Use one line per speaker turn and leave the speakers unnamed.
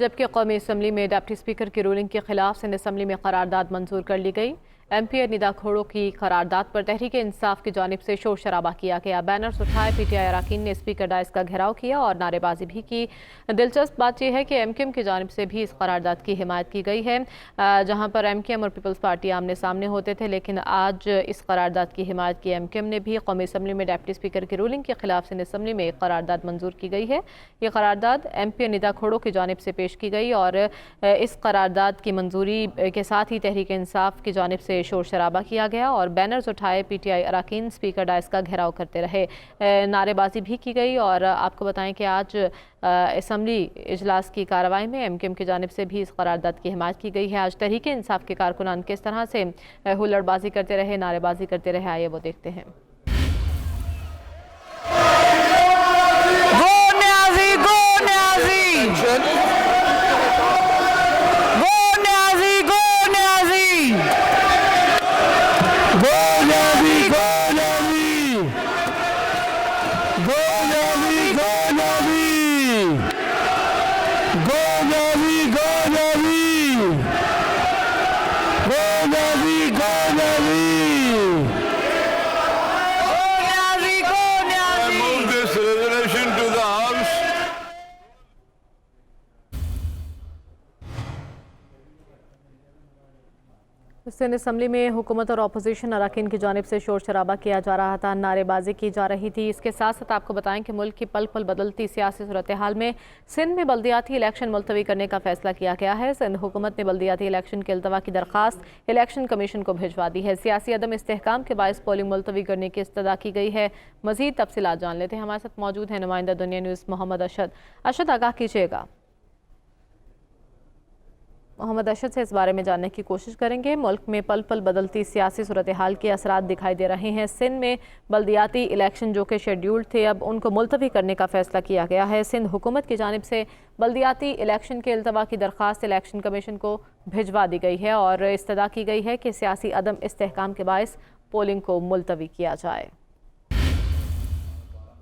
जबकि कौमी असम्बली में डिप्टी स्पीकर की रूलिंग के खिलाफ सिंध असम्बली में करारदाद मंजूर कर ली गई। MP निदा खोड़ो की करारदाद पर तहरीक इंसाफ की जानिब से शोर शराबा किया गया। बैनर्स उठाए PTI अरकान ने स्पीकर डाइस का घेराव किया और नारेबाजी भी की। दिलचस्प बात यह है कि MKM की जानिब से भी इस करारदाद की हिमायत की गई है, जहाँ पर MKM और पीपल्स पार्टी आमने सामने होते थे, लेकिन आज इस करारदाद की हिमायत की MKM ने भी। कौमी असम्बली में डिप्टी स्पीकर की रूलिंग के खिलाफ सिंध असम्बली में करारदाद मंजूर की गई है। ये करारदाद MP निदा खोड़ो की जानिब से पेश की गई और इस करारदाद की मंजूरी के साथ ही तहरीक इंसाफ की जानिब से शोर शराबा किया गया और बैनर्स उठाए PTI अरकान स्पीकर डाइस का घेराव करते रहे। नारेबाजी भी की गई और आपको बताएं कि आज असम्बली इजलास की कार्रवाई में MKM की जानिब से भी इस करारदाद की हिमायत की गई है। आज तहरीक इंसाफ के कारकुनान किस तरह से हुल्लड़बाजी करते रहे, नारेबाजी करते रहे, आइए वो देखते हैं। सिंध असम्बली में हुकूमत और अपोजिशन अरकान की जानिब से शोर शराबा किया जा रहा था, नारेबाजी की जा रही थी। इसके साथ साथ आपको बताएं कि मुल्क की पल पल बदलती सियासी सूरत हाल में सिंध में बल्दियाती इलेक्शन मुलतवी करने का फैसला किया गया है। सिंध हुकूमत ने बल्दियाती इलेक्शन के इल्तवा की दरख्वास्त इलेक्शन कमीशन को भिजवा दी है। सियासी अदम इस्तेहकाम के बायस पोलिंग मुलतवी करने की इस्तदा की गई है। मजीद तफसीलात जान लेते हैं। हमारे साथ मौजूद है नुमाइंदा दुनिया न्यूज़ मोहम्मद अरशद। अरशद, आगाह कीजिएगा। मोहम्मद अरशद से इस बारे में जानने की कोशिश करेंगे। मुल्क में पल पल बदलती सियासी सूरत हाल के असरात दिखाई दे रहे हैं। सिंध में बल्दियाती इलेक्शन जो कि शेड्यूल्ड थे, अब उनको मुलतवी करने का फैसला किया गया है। सिंध हुकूमत की जानिब से बल्दियाती इलेक्शन के इल्तवा की दरख्वास्त इलेक्शन कमीशन को भिजवा दी गई है और इस्तदा की गई है कि सियासी अदम इस्तेहकाम के बायस पोलिंग को मुलतवी किया जाए।